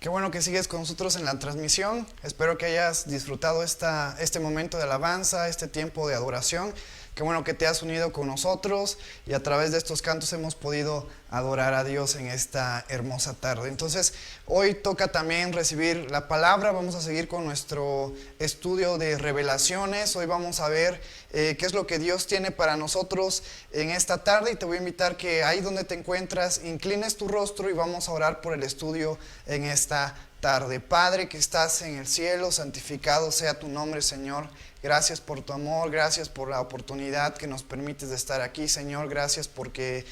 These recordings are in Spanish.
Qué bueno que sigues con nosotros en la transmisión. Espero que hayas disfrutado este momento de alabanza, este tiempo de adoración. Qué bueno que te has unido con nosotros y a través de estos cantos hemos podido adorar a Dios en esta hermosa tarde. Entonces, hoy toca también recibir la palabra. Vamos a seguir con nuestro estudio de revelaciones. Hoy vamos a ver qué es lo que Dios tiene para nosotros en esta tarde y te voy a invitar que ahí donde te encuentras, inclines tu rostro y vamos a orar por el estudio en esta tarde. Padre que estás en el cielo, santificado sea tu nombre, Señor. Gracias por tu amor, gracias por la oportunidad que nos permites de estar aquí, Señor. Gracias porque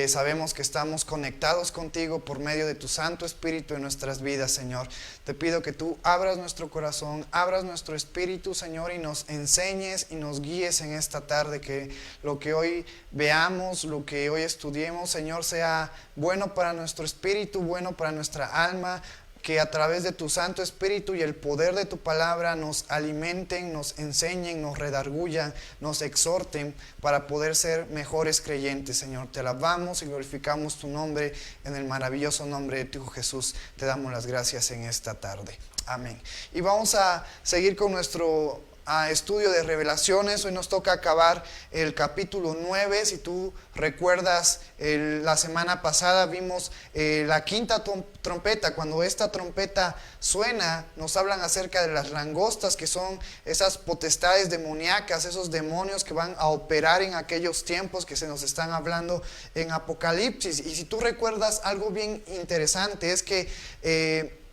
sabemos que estamos conectados contigo por medio de tu Santo Espíritu en nuestras vidas, Señor. Te pido que tú abras nuestro corazón, abras nuestro espíritu, Señor, y nos enseñes y nos guíes en esta tarde. Que lo que hoy veamos, lo que hoy estudiemos, Señor, sea bueno para nuestro espíritu, bueno para nuestra alma. Que a través de tu Santo Espíritu y el poder de tu palabra nos alimenten, nos enseñen, nos redarguyan, nos exhorten para poder ser mejores creyentes, Señor. Te alabamos y glorificamos tu nombre en el maravilloso nombre de tu Hijo Jesús. Te damos las gracias en esta tarde. Amén. Y vamos a seguir con nuestro estudio de revelaciones. Hoy nos toca acabar el capítulo 9. Si tú recuerdas, la semana pasada vimos la quinta trompeta. Cuando esta trompeta suena, nos hablan acerca de las langostas, que son esas potestades demoníacas, esos demonios que van a operar en aquellos tiempos que se nos están hablando en Apocalipsis. Y si tú recuerdas, algo bien interesante es que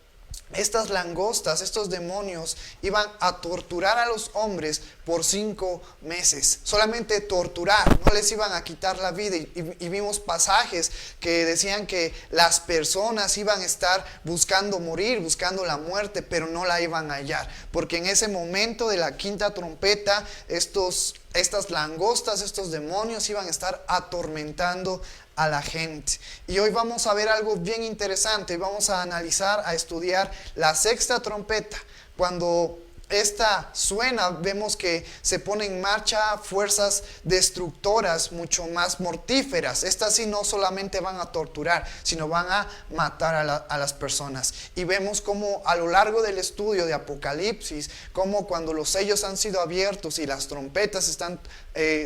estas langostas, estos demonios, iban a torturar a los hombres por 5 meses. Solamente torturar, no les iban a quitar la vida. Y vimos pasajes que decían que las personas iban a estar buscando morir, buscando la muerte, pero no la iban a hallar. Porque en ese momento de la quinta trompeta, estas langostas, estos demonios iban a estar atormentando a la gente. Y hoy vamos a ver algo bien interesante. Vamos a analizar, a estudiar la sexta trompeta. Cuando esta suena, vemos que se ponen en marcha fuerzas destructoras mucho más mortíferas. Estas sí no solamente van a torturar, sino van a matar a las personas. Y vemos cómo a lo largo del estudio de Apocalipsis, cómo cuando los sellos han sido abiertos y las trompetas están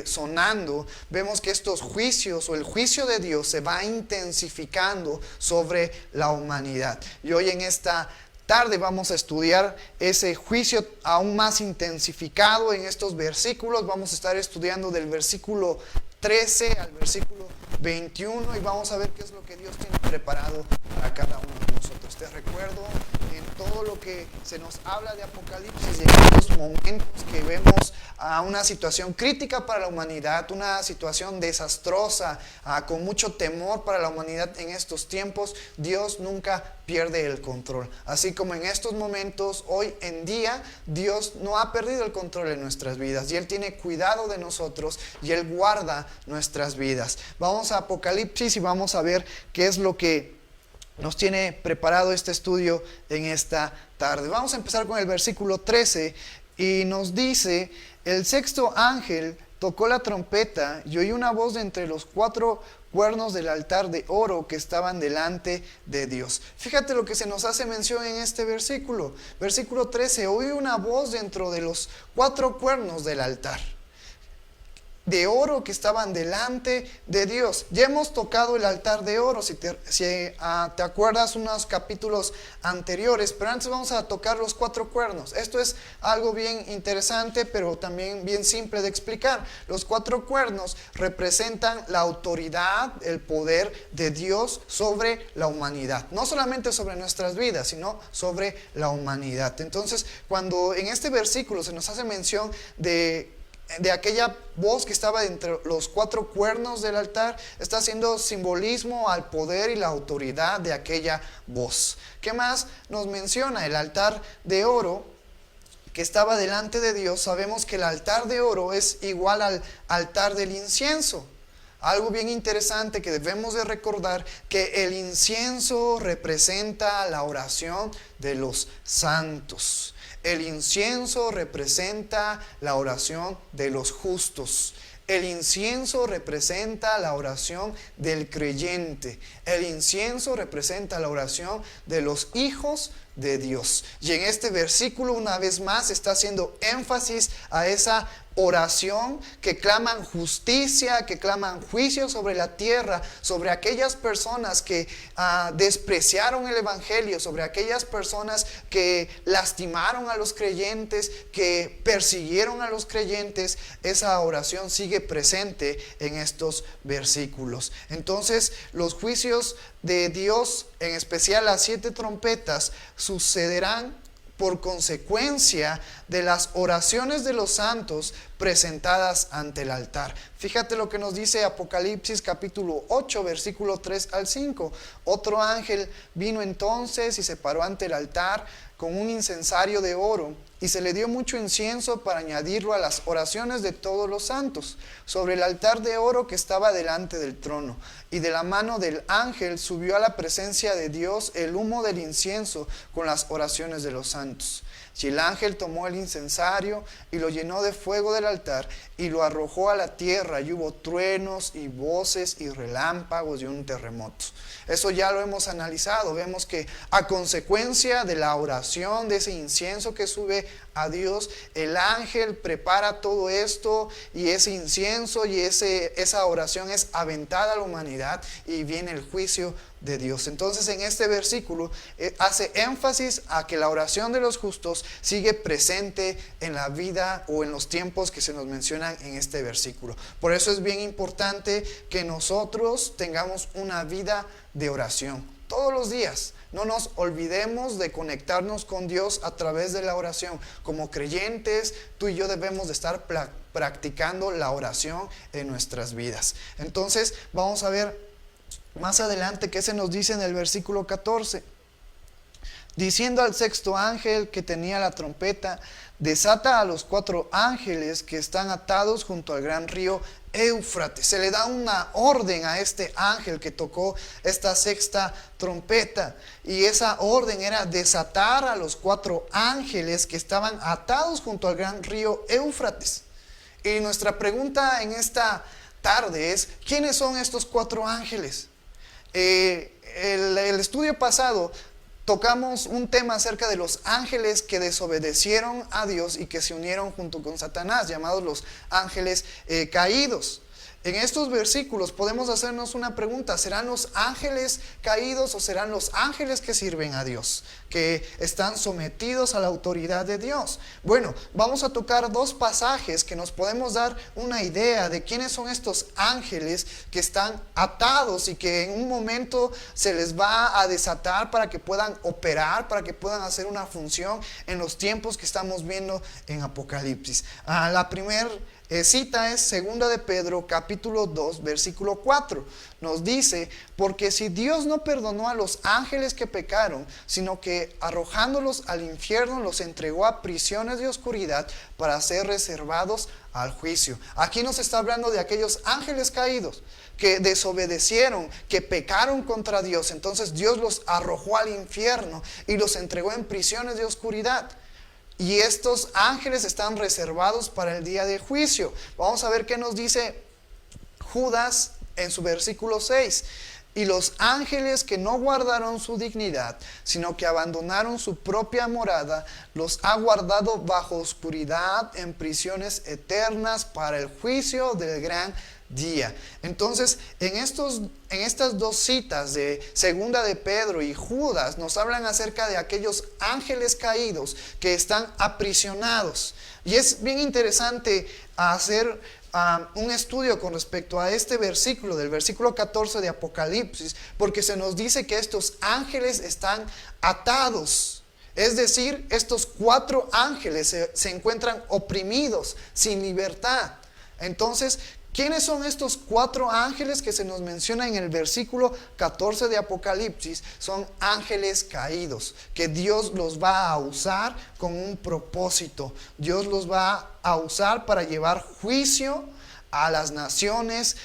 sonando, vemos que estos juicios o el juicio de Dios se va intensificando sobre la humanidad. Y hoy en esta tarde vamos a estudiar ese juicio aún más intensificado en estos versículos. Vamos a estar estudiando del versículo 13 al versículo 21 y vamos a ver qué es lo que Dios tiene preparado para cada uno de nosotros. Te recuerdo en todo lo que se nos habla de Apocalipsis, en estos momentos que vemos a una situación crítica para la humanidad, una situación desastrosa, con mucho temor para la humanidad en estos tiempos. Dios nunca pierde el control. Así como en estos momentos, hoy en día, Dios no ha perdido el control en nuestras vidas y Él tiene cuidado de nosotros y Él guarda nuestras vidas. Vamos a Apocalipsis y vamos a ver qué es lo que nos tiene preparado este estudio en esta tarde. Vamos a empezar con el versículo 13 y nos dice: el sexto ángel tocó la trompeta y oí una voz de entre los 4 cuernos del altar de oro que estaban delante de Dios. Fíjate lo que se nos hace mención en este versículo. Versículo 13, oí una voz dentro de los 4 cuernos del altar de oro que estaban delante de Dios. Ya hemos tocado el altar de oro, si te acuerdas, unos capítulos anteriores, pero antes vamos a tocar los 4 cuernos. Esto es algo bien interesante, pero también bien simple de explicar. Los 4 cuernos representan la autoridad, el poder de Dios sobre la humanidad. No solamente sobre nuestras vidas, sino sobre la humanidad. Entonces, cuando en este versículo se nos hace mención de aquella voz que estaba entre los 4 cuernos del altar, está haciendo simbolismo al poder y la autoridad de aquella voz. ¿Qué más nos menciona? El altar de oro que estaba delante de Dios. Sabemos que el altar de oro es igual al altar del incienso. Algo bien interesante que debemos de recordar, que el incienso representa la oración de los santos. El incienso representa la oración de los justos. El incienso representa la oración del creyente. El incienso representa la oración de los hijos de Dios. Y en este versículo una vez más está haciendo énfasis a esa oración que claman justicia, que claman juicio sobre la tierra, sobre aquellas personas que despreciaron el evangelio, sobre aquellas personas que lastimaron a los creyentes, que persiguieron a los creyentes. Esa oración sigue presente en estos versículos. Entonces, los juicios de Dios, en especial las 7 trompetas, sucederán por consecuencia de las oraciones de los santos presentadas ante el altar. Fíjate lo que nos dice Apocalipsis capítulo 8, versículo 3 al 5. Otro ángel vino entonces y se paró ante el altar con un incensario de oro, y se le dio mucho incienso para añadirlo a las oraciones de todos los santos, sobre el altar de oro que estaba delante del trono. Y de la mano del ángel subió a la presencia de Dios el humo del incienso con las oraciones de los santos. Y el ángel tomó el incensario y lo llenó de fuego del altar y lo arrojó a la tierra, y hubo truenos y voces y relámpagos y un terremoto. Eso ya lo hemos analizado. Vemos que a consecuencia de la oración, de ese incienso que sube a Dios, el ángel prepara todo esto, y ese incienso y esa oración es aventada a la humanidad, y viene el juicio de Dios. Entonces, en este versículo hace énfasis a que la oración de los justos sigue presente en la vida o en los tiempos que se nos mencionan en este versículo. Por eso es bien importante que nosotros tengamos una vida de oración todos los días. No nos olvidemos de conectarnos con Dios a través de la oración. Como creyentes, tú y yo debemos de estar practicando la oración en nuestras vidas. Entonces, vamos a ver más adelante qué se nos dice en el versículo 14. Diciendo al sexto ángel que tenía la trompeta: desata a los 4 ángeles que están atados junto al gran río Éufrates. Se le da una orden a este ángel que tocó esta sexta trompeta, y esa orden era desatar a los 4 ángeles que estaban atados junto al gran río Éufrates. Y nuestra pregunta en esta tarde es: ¿quiénes son estos 4 ángeles? El estudio pasado tocamos un tema acerca de los ángeles que desobedecieron a Dios y que se unieron junto con Satanás, llamados los ángeles caídos. En estos versículos podemos hacernos una pregunta: ¿serán los ángeles caídos o serán los ángeles que sirven a Dios, que están sometidos a la autoridad de Dios? Bueno, vamos a tocar 2 pasajes que nos podemos dar una idea de quiénes son estos ángeles que están atados y que en un momento se les va a desatar para que puedan operar, para que puedan hacer una función en los tiempos que estamos viendo en Apocalipsis. La primera cita es 2 de Pedro capítulo 2 versículo 4. Nos dice: porque si Dios no perdonó a los ángeles que pecaron, sino que arrojándolos al infierno los entregó a prisiones de oscuridad para ser reservados al juicio. Aquí nos está hablando de aquellos ángeles caídos que desobedecieron, que pecaron contra Dios. Entonces Dios los arrojó al infierno y los entregó en prisiones de oscuridad. Y estos ángeles están reservados para el día de juicio. Vamos a ver qué nos dice Judas en su versículo 6. Y los ángeles que no guardaron su dignidad, sino que abandonaron su propia morada, los ha guardado bajo oscuridad en prisiones eternas para el juicio del gran día. Entonces, en estas 2 citas de 2 de Pedro y Judas nos hablan acerca de aquellos ángeles caídos que están aprisionados. Y es bien interesante hacer un estudio con respecto a este versículo, del versículo 14 de Apocalipsis, porque se nos dice que estos ángeles están atados. Es decir, estos 4 ángeles se encuentran oprimidos, sin libertad. Entonces, ¿quiénes son estos 4 ángeles que se nos menciona en el versículo 14 de Apocalipsis? Son ángeles caídos, que Dios los va a usar con un propósito. Dios los va a usar para llevar juicio a las naciones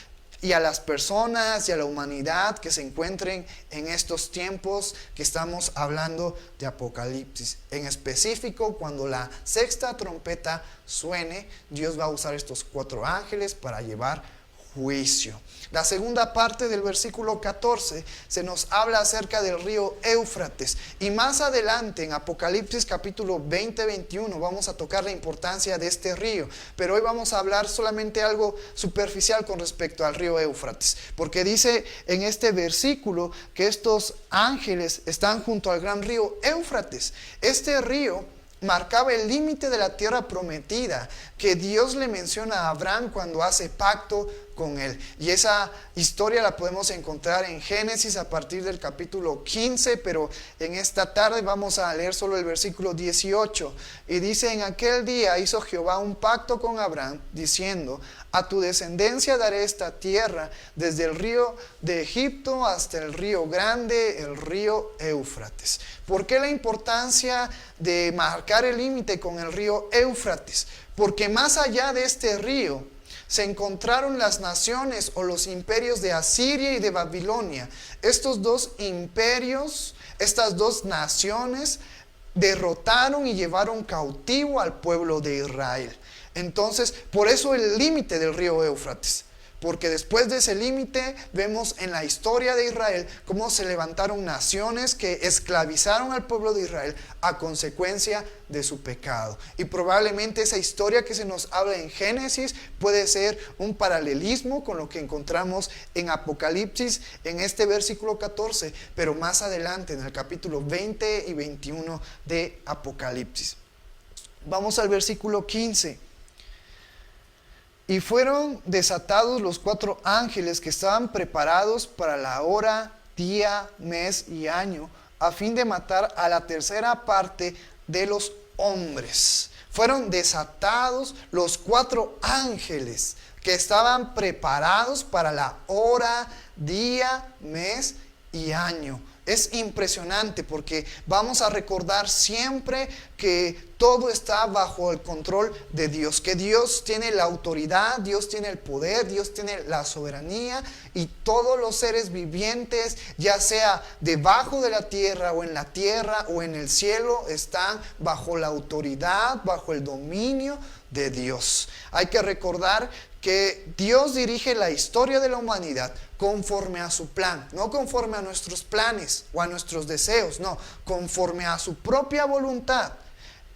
y a las personas y a la humanidad que se encuentren en estos tiempos que estamos hablando de Apocalipsis. En específico, cuando la sexta trompeta suene, Dios va a usar estos 4 ángeles para llevar juicio. La segunda parte del versículo 14 se nos habla acerca del río Éufrates, y más adelante en Apocalipsis capítulo 20-21 vamos a tocar la importancia de este río, pero hoy vamos a hablar solamente algo superficial con respecto al río Éufrates, porque dice en este versículo que estos ángeles están junto al gran río Éufrates. Este río marcaba el límite de la tierra prometida que Dios le menciona a Abraham cuando hace pacto con él. Y esa historia la podemos encontrar en Génesis a partir del capítulo 15, pero en esta tarde vamos a leer solo el versículo 18. Y dice: en aquel día hizo Jehová un pacto con Abraham, diciendo: a tu descendencia daré esta tierra, desde el río de Egipto hasta el río grande, el río Éufrates. ¿Por qué la importancia de marcar el límite con el río Éufrates? Porque más allá de este río se encontraron las naciones o los imperios de Asiria y de Babilonia. Estos 2 imperios, estas 2 naciones, derrotaron y llevaron cautivo al pueblo de Israel. Entonces, por eso el límite del río Éufrates. Porque después de ese límite vemos en la historia de Israel cómo se levantaron naciones que esclavizaron al pueblo de Israel a consecuencia de su pecado. Y probablemente esa historia que se nos habla en Génesis puede ser un paralelismo con lo que encontramos en Apocalipsis en este versículo 14, pero más adelante en el capítulo 20 y 21 de Apocalipsis. Vamos al versículo 15. Y fueron desatados los 4 ángeles que estaban preparados para la hora, día, mes y año, a fin de matar a la tercera parte de los hombres. Fueron desatados los 4 ángeles que estaban preparados para la hora, día, mes y año. Es impresionante porque vamos a recordar siempre que todo está bajo el control de Dios, que Dios tiene la autoridad, Dios tiene el poder, Dios tiene la soberanía, y todos los seres vivientes, ya sea debajo de la tierra o en el cielo, están bajo la autoridad, bajo el dominio de Dios. Hay que recordar que Dios dirige la historia de la humanidad conforme a su plan, no conforme a nuestros planes o a nuestros deseos, no, conforme a su propia voluntad,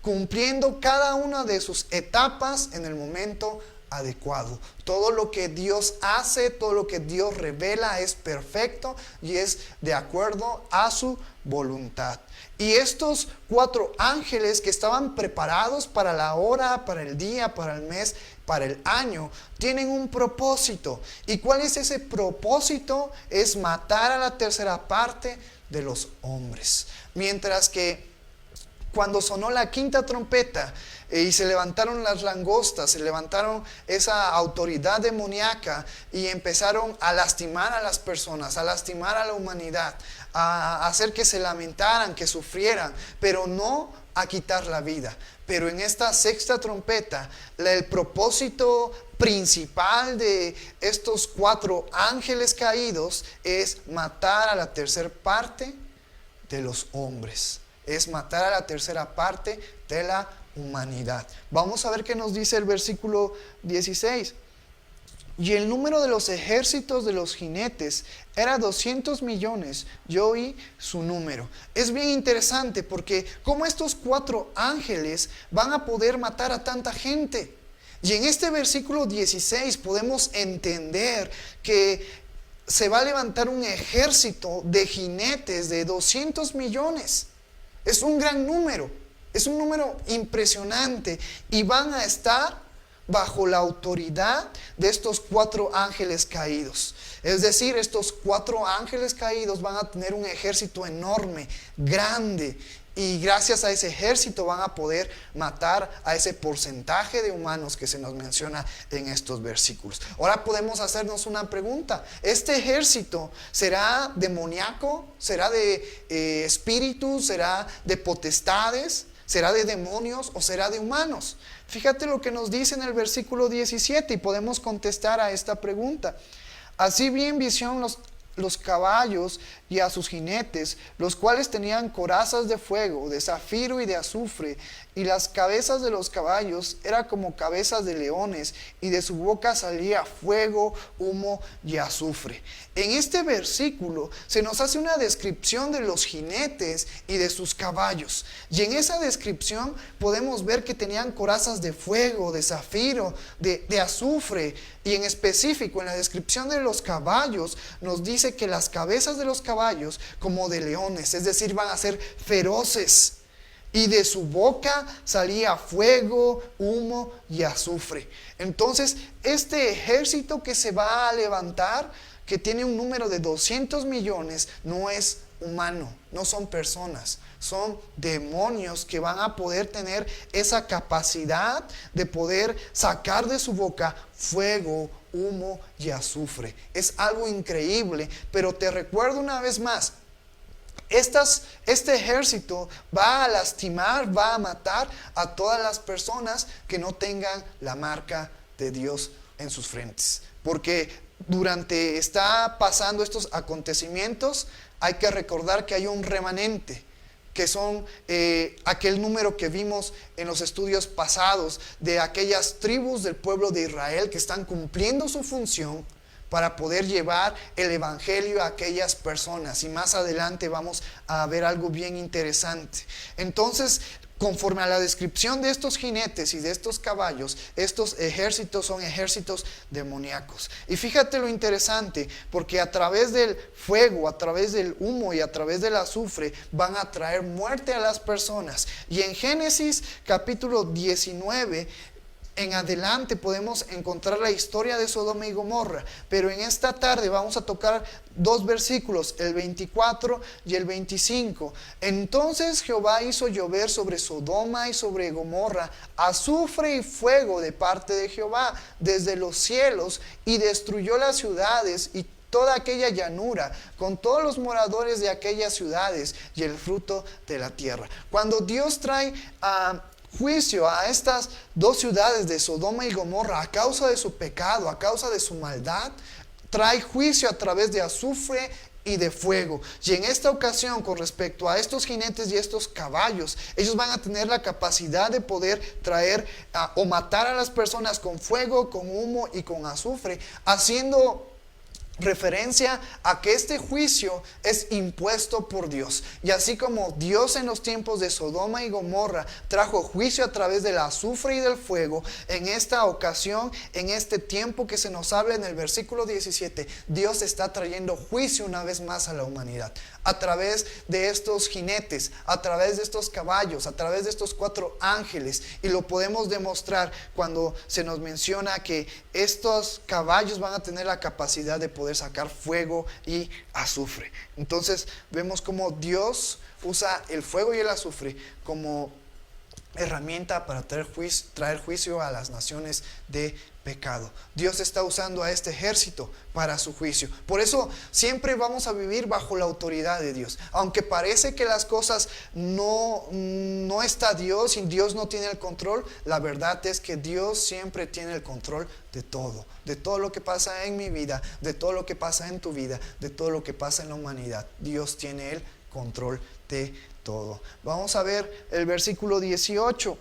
cumpliendo cada una de sus etapas en el momento adecuado. Todo lo que Dios hace, todo lo que Dios revela es perfecto y es de acuerdo a su voluntad. Y estos 4 ángeles que estaban preparados para la hora, para el día, para el mes, para el año, tienen un propósito. ¿Y cuál es ese propósito? Es matar a la tercera parte de los hombres. Mientras que cuando sonó la quinta trompeta y se levantaron las langostas, se levantaron esa autoridad demoníaca y empezaron a lastimar a las personas, a lastimar a la humanidad, a hacer que se lamentaran, que sufrieran, pero no a quitar la vida. Pero en esta sexta trompeta, el propósito principal de estos 4 ángeles caídos es matar a la tercera parte de los hombres. Es matar a la tercera parte de la humanidad. Vamos a ver qué nos dice el versículo 16. Y el número de los ejércitos de los jinetes era 200 millones. Yo oí su número. Es bien interesante porque cómo estos 4 ángeles van a poder matar a tanta gente. Y en este versículo 16 podemos entender que se va a levantar un ejército de jinetes de 200 millones. Es un gran número, es un número impresionante, y van a estar bajo la autoridad de estos 4 ángeles caídos. Es decir, estos 4 ángeles caídos van a tener un ejército enorme, grande, y gracias a ese ejército van a poder matar a ese porcentaje de humanos que se nos menciona en estos versículos. Ahora podemos hacernos una pregunta: ¿este ejército será demoníaco? ¿Será de espíritus? ¿Será de potestades? ¿Será de demonios o será de humanos? Fíjate lo que nos dice en el versículo 17 y podemos contestar a esta pregunta. Así vi en visión los caballos y a sus jinetes, los cuales tenían corazas de fuego, de zafiro y de azufre, y las cabezas de los caballos eran como cabezas de leones, y de su boca salía fuego, humo y azufre. En este versículo se nos hace una descripción de los jinetes y de sus caballos, y en esa descripción podemos ver que tenían corazas de fuego, de zafiro, de azufre, y en específico en la descripción de los caballos nos dice que las cabezas de los caballos como de leones, es decir, van a ser feroces, y de su boca salía fuego, humo y azufre. Entonces, este ejército que se va a levantar, que tiene un número de 200 millones, no es humano, no son personas, son demonios que van a poder tener esa capacidad de poder sacar de su boca fuego, humo y azufre. Es algo increíble, pero te recuerdo una vez más, este ejército va a lastimar, va a matar a todas las personas que no tengan la marca de Dios en sus frentes. Porque durante está pasando estos acontecimientos, hay que recordar que hay un remanente, que son aquel número que vimos en los estudios pasados, de aquellas tribus del pueblo de Israel que están cumpliendo su función para poder llevar el evangelio a aquellas personas. Y más adelante vamos a ver algo bien interesante. Entonces, conforme a la descripción de estos jinetes y de estos caballos, estos ejércitos son ejércitos demoníacos. Y fíjate lo interesante, porque a través del fuego, a través del humo y a través del azufre van a traer muerte a las personas. Y en Génesis capítulo 19 en adelante podemos encontrar la historia de Sodoma y Gomorra, pero en esta tarde vamos a tocar dos versículos, el 24 y el 25. Entonces Jehová hizo llover sobre Sodoma y sobre Gomorra azufre y fuego de parte de Jehová desde los cielos, y destruyó las ciudades y toda aquella llanura, con todos los moradores de aquellas ciudades y el fruto de la tierra. Cuando Dios trae juicio a estas dos ciudades de Sodoma y Gomorra a causa de su pecado, a causa de su maldad, trae juicio a través de azufre y de fuego. Y en esta ocasión, con respecto a estos jinetes y estos caballos, ellos van a tener la capacidad de poder traer o matar a las personas con fuego, con humo y con azufre, haciendo referencia a que este juicio es impuesto por Dios. Y así como Dios en los tiempos de Sodoma y Gomorra trajo juicio a través del azufre y del fuego, en esta ocasión, en este tiempo que se nos habla en el versículo 17, Dios está trayendo juicio una vez más a la humanidad, a través de estos jinetes, a través de estos caballos, a través de estos 4 ángeles. Y lo podemos demostrar cuando se nos menciona que estos caballos van a tener la capacidad de poder sacar fuego y azufre. Entonces vemos cómo Dios usa el fuego y el azufre como herramienta para traer juicio a las naciones de pecado. Dios está usando a este ejército para su juicio. Por eso siempre vamos a vivir bajo la autoridad de Dios. Aunque parece que las cosas no está Dios y Dios no tiene el control, la verdad es que Dios siempre tiene el control de todo lo que pasa en mi vida, de todo lo que pasa en tu vida, de todo lo que pasa en la humanidad. Dios tiene el control de todo. Vamos a ver el versículo 18.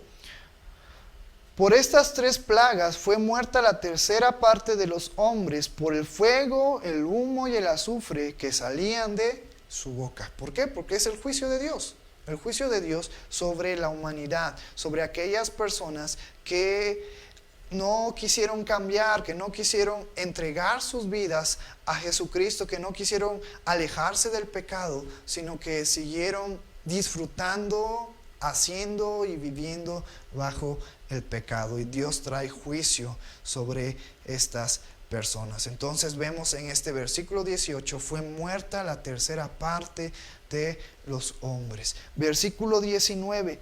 Por estas 3 plagas fue muerta la tercera parte de los hombres por el fuego, el humo y el azufre que salían de su boca. ¿Por qué? Porque es el juicio de Dios. El juicio de Dios sobre la humanidad, sobre aquellas personas que no quisieron cambiar, que no quisieron entregar sus vidas a Jesucristo, que no quisieron alejarse del pecado, sino que siguieron disfrutando, haciendo y viviendo bajo el pecado. Y Dios trae juicio sobre estas personas. Entonces vemos en este versículo 18, fue muerta la tercera parte de los hombres. Versículo 19,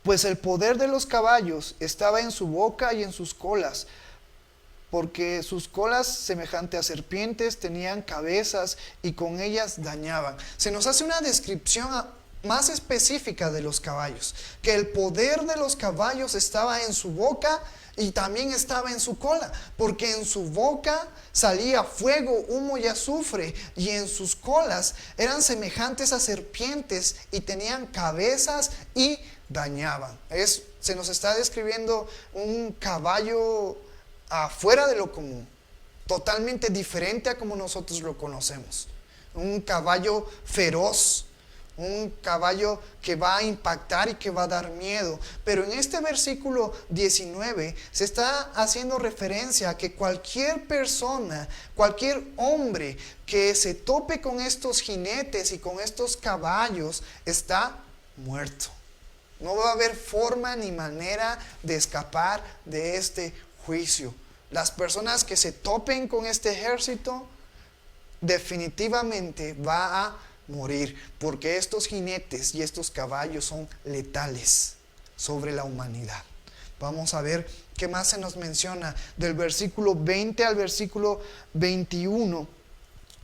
pues el poder de los caballos estaba en su boca y en sus colas, porque sus colas, semejante a serpientes, tenían cabezas y con ellas dañaban. Se nos hace una descripción más específica de los caballos, que el poder de los caballos estaba en su boca y también estaba en su cola, porque en su boca salía fuego, humo y azufre, y en sus colas eran semejantes a serpientes y tenían cabezas y dañaban. Se nos está describiendo un caballo afuera de lo común, totalmente diferente a como nosotros lo conocemos. Un caballo feroz, un caballo que va a impactar y que va a dar miedo. Pero en este versículo 19 se está haciendo referencia a que cualquier persona, cualquier hombre que se tope con estos jinetes y con estos caballos está muerto. No va a haber forma ni manera de escapar de este juicio. Las personas que se topen con este ejército definitivamente va a morir, porque estos jinetes y estos caballos son letales sobre la humanidad. Vamos a ver qué más se nos menciona del versículo 20 al versículo 21,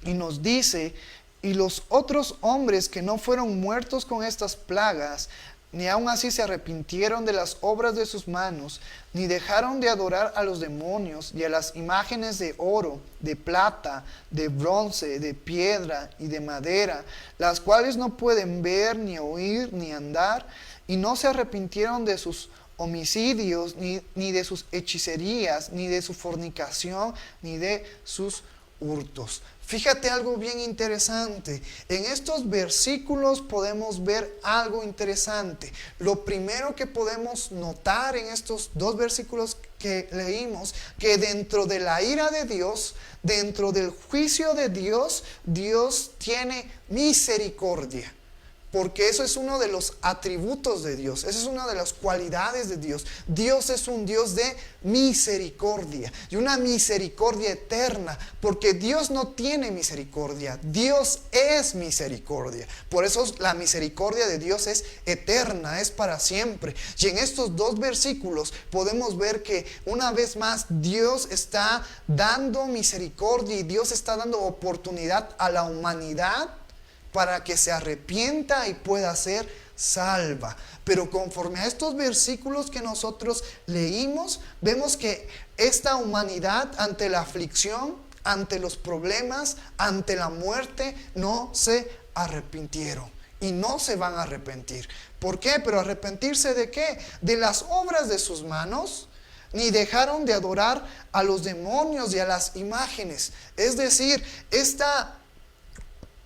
y nos dice: y los otros hombres que no fueron muertos con estas plagas, ni aun así se arrepintieron de las obras de sus manos, ni dejaron de adorar a los demonios y a las imágenes de oro, de plata, de bronce, de piedra y de madera, las cuales no pueden ver, ni oír, ni andar, y no se arrepintieron de sus homicidios, ni de sus hechicerías, ni de su fornicación, ni de sus hurtos. Fíjate algo bien interesante. En estos versículos podemos ver algo interesante. Lo primero que podemos notar en estos dos versículos que leímos, que dentro de la ira de Dios, dentro del juicio de Dios, Dios tiene misericordia. Porque eso es uno de los atributos de Dios. Esa es una de las cualidades de Dios. Dios es un Dios de misericordia. Y una misericordia eterna. Porque Dios no tiene misericordia. Dios es misericordia. Por eso la misericordia de Dios es eterna, es para siempre. Y en estos dos versículos podemos ver que una vez más Dios está dando misericordia y Dios está dando oportunidad a la humanidad para que se arrepienta y pueda ser salva. Pero conforme a estos versículos que nosotros leímos, vemos que esta humanidad ante la aflicción, ante los problemas, ante la muerte, no se arrepintieron. Y no se van a arrepentir. ¿Por qué? ¿Pero arrepentirse de qué? De las obras de sus manos. Ni dejaron de adorar a los demonios y a las imágenes. Es decir,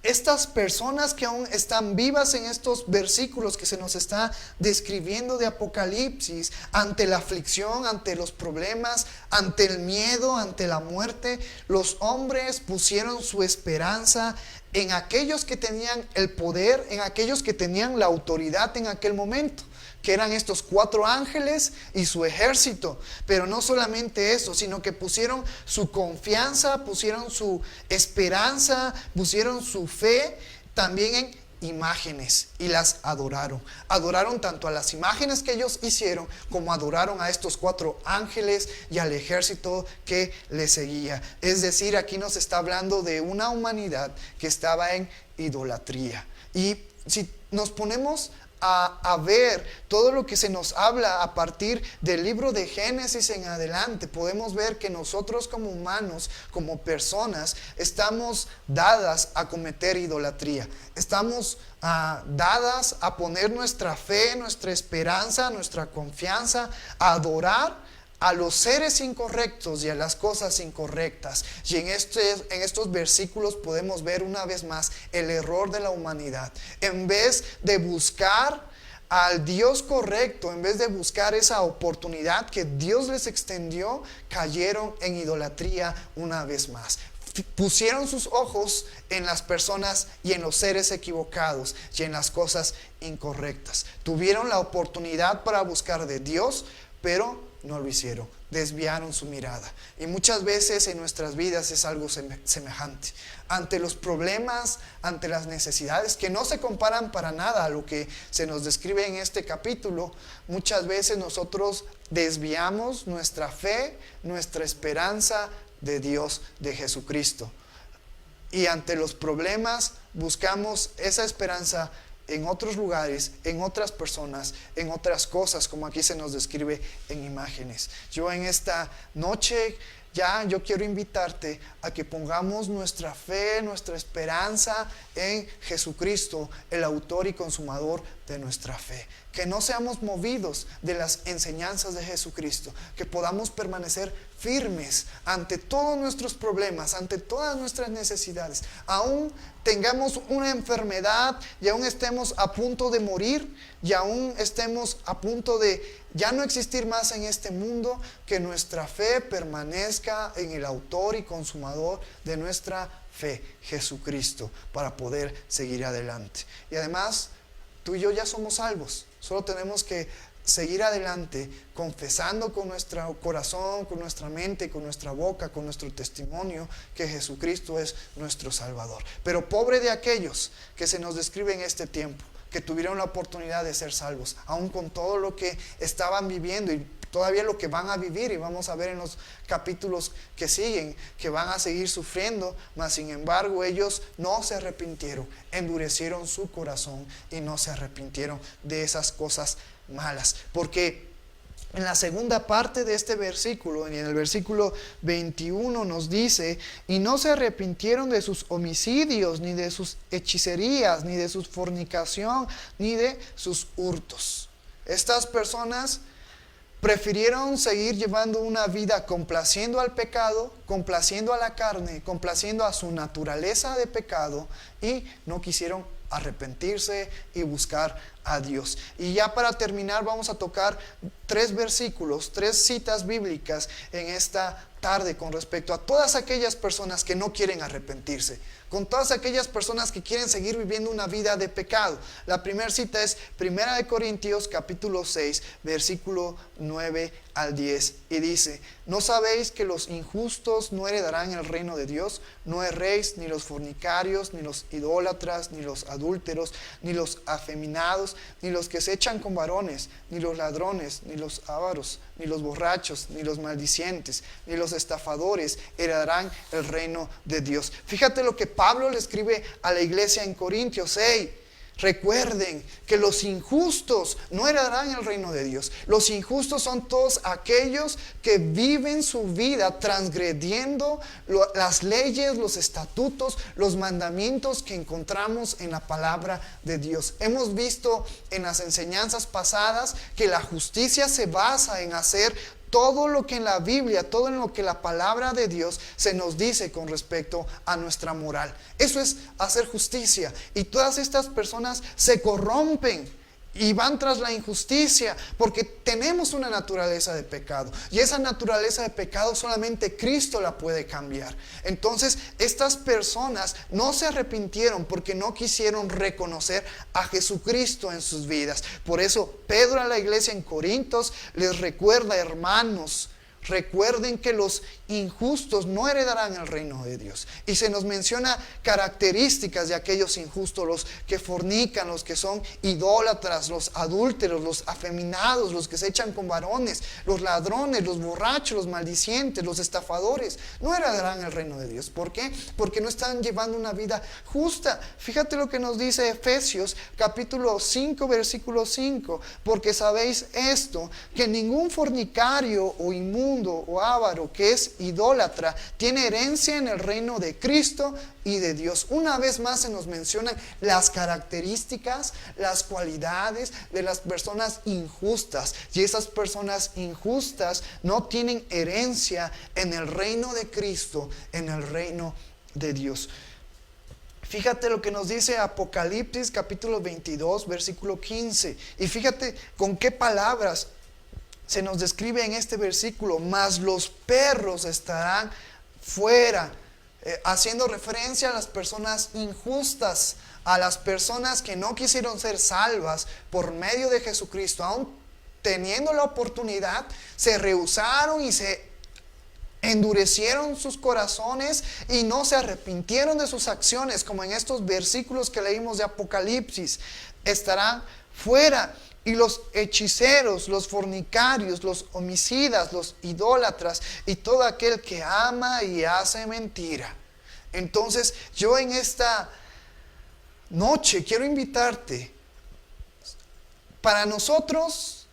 estas personas que aún están vivas en estos versículos que se nos está describiendo de Apocalipsis, ante la aflicción, ante los problemas, ante el miedo, ante la muerte, los hombres pusieron su esperanza en aquellos que tenían el poder, en aquellos que tenían la autoridad en aquel momento, que eran estos 4 ángeles y su ejército. Pero no solamente eso, sino que pusieron su confianza, pusieron su esperanza, pusieron su fe también en imágenes y las adoraron. Adoraron tanto a las imágenes que ellos hicieron, como adoraron a estos 4 ángeles y al ejército que les seguía. Es decir, aquí nos está hablando de una humanidad que estaba en idolatría. Y si nos ponemos a ver todo lo que se nos habla a partir del libro de Génesis en adelante, podemos ver que nosotros como humanos, como personas, estamos dadas a cometer idolatría. Estamos dadas a poner nuestra fe, nuestra esperanza, nuestra confianza, a adorar a los seres incorrectos y a las cosas incorrectas. Y en estos versículos podemos ver una vez más el error de la humanidad. En vez de buscar al Dios correcto, en vez de buscar esa oportunidad que Dios les extendió, cayeron en idolatría una vez más. Pusieron sus ojos en las personas y en los seres equivocados y en las cosas incorrectas. Tuvieron la oportunidad para buscar de Dios, pero no lo hicieron, desviaron su mirada. Y muchas veces en nuestras vidas es algo semejante. Ante los problemas, ante las necesidades, que no se comparan para nada a lo que se nos describe en este capítulo, muchas veces nosotros desviamos nuestra fe, nuestra esperanza de Dios, de Jesucristo. Y ante los problemas buscamos esa esperanza en otros lugares, en otras personas, en otras cosas, como aquí se nos describe en imágenes. Yo en esta noche yo quiero invitarte a que pongamos nuestra fe, nuestra esperanza en Jesucristo, el autor y consumador de nuestra fe. Que no seamos movidos de las enseñanzas de Jesucristo, que podamos permanecer firmes ante todos nuestros problemas, ante todas nuestras necesidades. Aún tengamos una enfermedad y aún estemos a punto de morir y aún estemos a punto de ya no existir más en este mundo, que nuestra fe permanezca en el autor y consumador de nuestra fe, Jesucristo, para poder seguir adelante. Y además, tú y yo ya somos salvos. Solo tenemos que seguir adelante confesando con nuestro corazón, con nuestra mente, con nuestra boca, con nuestro testimonio que Jesucristo es nuestro Salvador. Pero pobre de aquellos que se nos describe en este tiempo, que tuvieron la oportunidad de ser salvos, aún con todo lo que estaban viviendo y todavía lo que van a vivir, y vamos a ver en los capítulos que siguen, que van a seguir sufriendo, mas sin embargo ellos no se arrepintieron, endurecieron su corazón y no se arrepintieron de esas cosas malas. Porque en la segunda parte de este versículo, en el versículo 21 nos dice: y no se arrepintieron de sus homicidios, ni de sus hechicerías, ni de su fornicación, ni de sus hurtos. Estas personas prefirieron seguir llevando una vida complaciendo al pecado, complaciendo a la carne, complaciendo a su naturaleza de pecado, y no quisieron arrepentirse y buscar a Dios. Y ya para terminar vamos a tocar 3 versículos, 3 citas bíblicas en esta tarde con respecto a todas aquellas personas que no quieren arrepentirse, con todas aquellas personas que quieren seguir viviendo una vida de pecado. La primera cita es 1 Corintios capítulo 6, versículo 9 al 10, y dice: ¿no sabéis que los injustos no heredarán el reino de Dios? No erréis, ni los fornicarios, ni los idólatras, ni los adúlteros, ni los afeminados, ni los que se echan con varones, ni los ladrones, ni los ávaros, ni los borrachos, ni los maldicientes, ni los estafadores heredarán el reino de Dios. Fíjate lo que Pablo le escribe a la iglesia en Corintios: hey, recuerden que los injustos no heredarán el reino de Dios. Los injustos son todos aquellos que viven su vida transgrediendo las leyes, los estatutos, los mandamientos que encontramos en la palabra de Dios. Hemos visto en las enseñanzas pasadas que la justicia se basa en hacer todo lo que en la Biblia, todo en lo que la palabra de Dios se nos dice con respecto a nuestra moral. Eso es hacer justicia. Y todas estas personas se corrompen y van tras la injusticia porque tenemos una naturaleza de pecado. Y esa naturaleza de pecado solamente Cristo la puede cambiar. Entonces estas personas no se arrepintieron porque no quisieron reconocer a Jesucristo en sus vidas. Por eso Pedro a la iglesia en Corintios les recuerda: hermanos, recuerden que los injustos no heredarán el reino de Dios. Y se nos menciona características de aquellos injustos: los que fornican, los que son idólatras, los adúlteros, los afeminados, los que se echan con varones, los ladrones, los borrachos, los maldicientes, los estafadores. No heredarán el reino de Dios. ¿Por qué? Porque no están llevando una vida justa. Fíjate lo que nos dice Efesios capítulo 5 versículo 5: porque sabéis esto, que ningún fornicario o inmundo o avaro que es idólatra tiene herencia en el reino de Cristo y de Dios. Una vez más se nos mencionan las características, las cualidades de las personas injustas, y esas personas injustas no tienen herencia en el reino de Cristo, en el reino de Dios. Fíjate lo que nos dice Apocalipsis capítulo 22 versículo 15, y fíjate con qué palabras se nos describe en este versículo: mas los perros estarán fuera, haciendo referencia a las personas injustas, a las personas que no quisieron ser salvas por medio de Jesucristo. Aún teniendo la oportunidad, se rehusaron y se endurecieron sus corazones y no se arrepintieron de sus acciones, como en estos versículos que leímos de Apocalipsis. Estarán fuera. Y los hechiceros, los fornicarios, los homicidas, los idólatras y todo aquel que ama y hace mentira. Entonces yo en esta noche quiero invitarte Para nosotros,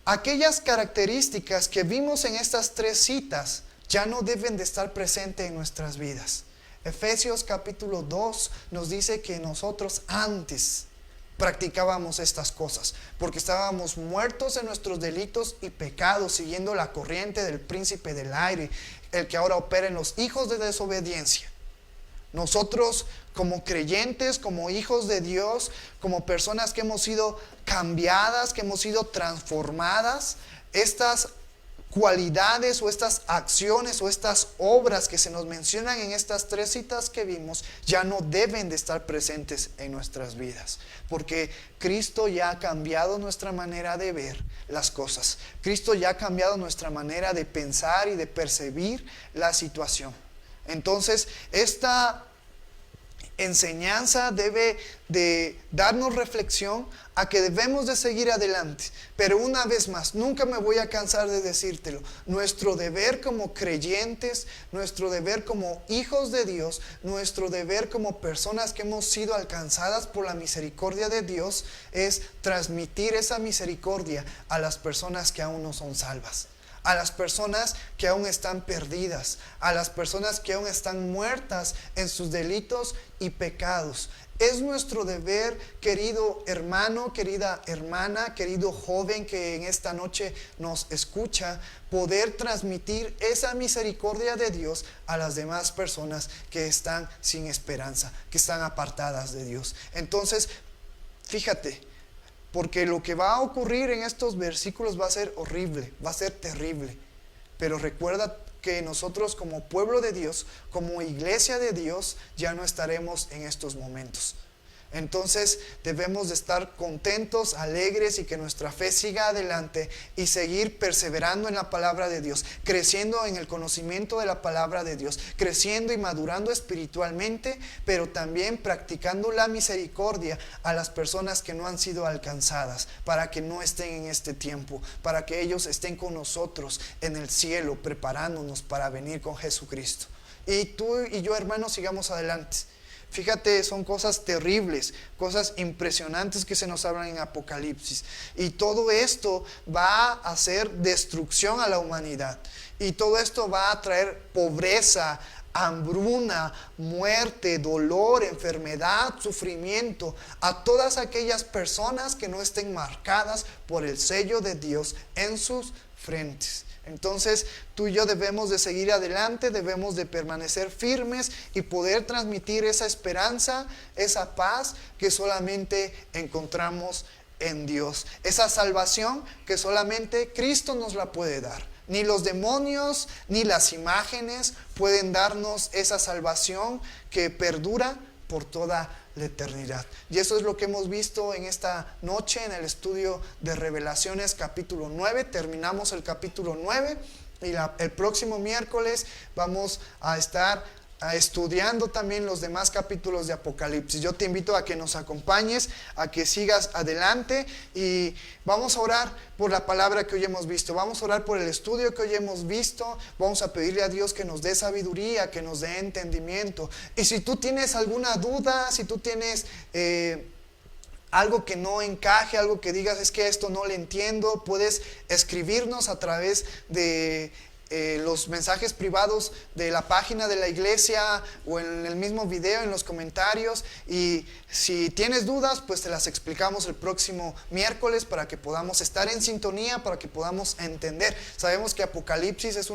aquellas características que vimos en estas 3 citas ya no deben de estar presentes en nuestras vidas. Efesios capítulo 2 nos dice que nosotros antes practicábamos estas cosas, porque estábamos muertos en nuestros delitos y pecados, siguiendo la corriente del príncipe del aire, el que ahora opera en los hijos de desobediencia. Nosotros como creyentes, como hijos de Dios, como personas que hemos sido cambiadas, que hemos sido transformadas, estas cualidades o estas acciones o estas obras que se nos mencionan en estas 3 citas que vimos ya no deben de estar presentes en nuestras vidas, porque Cristo ya ha cambiado nuestra manera de ver las cosas. Cristo ya ha cambiado nuestra manera de pensar y de percibir la situación. Entonces, esta enseñanza debe de darnos reflexión a que debemos de seguir adelante. Pero una vez más, nunca me voy a cansar de decírtelo, nuestro deber como creyentes, nuestro deber como hijos de Dios, nuestro deber como personas que hemos sido alcanzadas por la misericordia de Dios es transmitir esa misericordia a las personas que aún no son salvas, a las personas que aún están perdidas, a las personas que aún están muertas en sus delitos y pecados. Es nuestro deber, querido hermano, querida hermana, querido joven que en esta noche nos escucha, poder transmitir esa misericordia de Dios a las demás personas que están sin esperanza, que están apartadas de Dios. Entonces, fíjate, porque lo que va a ocurrir en estos versículos va a ser horrible, va a ser terrible. Pero recuerda que nosotros como pueblo de Dios, como iglesia de Dios, ya no estaremos en estos momentos. Entonces debemos de estar contentos, alegres y que nuestra fe siga adelante y seguir perseverando en la palabra de Dios, creciendo en el conocimiento de la palabra de Dios, creciendo y madurando espiritualmente, pero también practicando la misericordia a las personas que no han sido alcanzadas, para que no estén en este tiempo, para que ellos estén con nosotros en el cielo, preparándonos para venir con Jesucristo. Y tú y yo, hermanos, sigamos adelante. Fíjate, son cosas terribles, cosas impresionantes que se nos hablan en Apocalipsis. Y todo esto va a hacer destrucción a la humanidad. Y todo esto va a traer pobreza, hambruna, muerte, dolor, enfermedad, sufrimiento a todas aquellas personas que no estén marcadas por el sello de Dios en sus frentes. Entonces tú y yo debemos de seguir adelante, debemos de permanecer firmes y poder transmitir esa esperanza, esa paz que solamente encontramos en Dios, esa salvación que solamente Cristo nos la puede dar. Ni los demonios ni las imágenes pueden darnos esa salvación que perdura por toda la eternidad. Y eso es lo que hemos visto en esta noche en el estudio de Revelaciones capítulo 9. Terminamos el capítulo 9 y el próximo miércoles vamos a estar estudiando también los demás capítulos de Apocalipsis. Yo te invito a que nos acompañes, a que sigas adelante y vamos a orar por la palabra que hoy hemos visto, vamos a orar por el estudio que hoy hemos visto, vamos a pedirle a Dios que nos dé sabiduría, que nos dé entendimiento. Y si tú tienes alguna duda, si tú tienes algo que no encaje, algo que digas es que esto no lo entiendo, puedes escribirnos a través de los mensajes privados de la página de la iglesia o en el mismo video, en los comentarios. Y si tienes dudas, pues te las explicamos el próximo miércoles para que podamos estar en sintonía, para que podamos entender. Sabemos que Apocalipsis es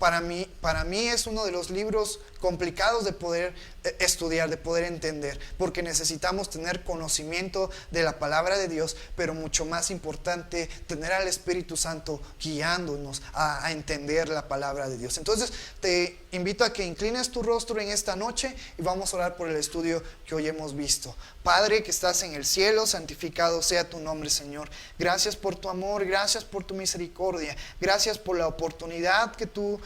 para mí es uno de los libros complicados de poder estudiar, de poder entender, porque necesitamos tener conocimiento de la palabra de Dios, pero mucho más importante, tener al Espíritu Santo guiándonos a entender la palabra de Dios. Entonces te invito a que inclines tu rostro en esta noche y vamos a orar por el estudio que hoy hemos visto. Padre que estás en el cielo, santificado sea tu nombre, Señor. Gracias por tu amor, gracias por tu misericordia, gracias por la oportunidad que tú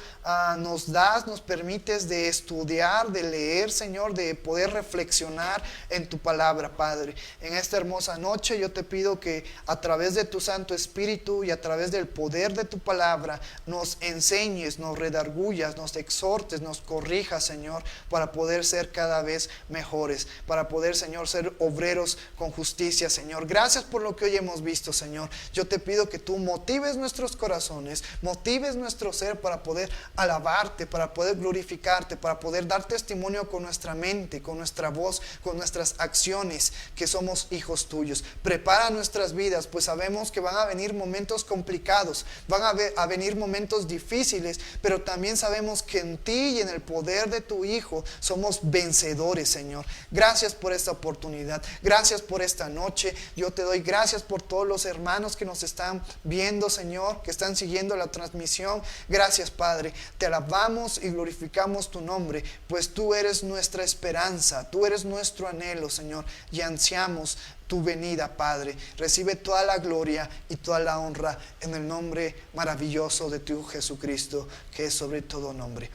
nos das, nos permites de estudiar, de leer, Señor, Señor, de poder reflexionar en tu palabra, Padre. En esta hermosa noche yo te pido que a través de tu Santo Espíritu y a través del poder de tu palabra nos enseñes, nos redargullas, nos exhortes, nos corrijas, Señor, para poder ser cada vez mejores, para poder, Señor, ser obreros con justicia, Señor. Gracias por lo que hoy hemos visto, Señor. Yo te pido que tú motives nuestros corazones, motives nuestro ser para poder alabarte, para poder glorificarte, para poder dar testimonio con nuestra mente, con nuestra voz, con nuestras acciones, que somos hijos tuyos. Prepara nuestras vidas, pues sabemos que van a venir momentos complicados, van a venir momentos difíciles, pero también sabemos que en ti y en el poder de tu Hijo somos vencedores, Señor. Gracias por esta oportunidad, gracias por esta noche. Yo te doy gracias por todos los hermanos que nos están viendo, Señor, que están siguiendo la transmisión. Gracias, Padre, te alabamos y glorificamos tu nombre, pues tú eres nuestra esperanza, tú eres nuestro anhelo, Señor, y ansiamos tu venida, Padre. Recibe toda la gloria y toda la honra en el nombre maravilloso de tu Jesucristo, que es sobre todo nombre.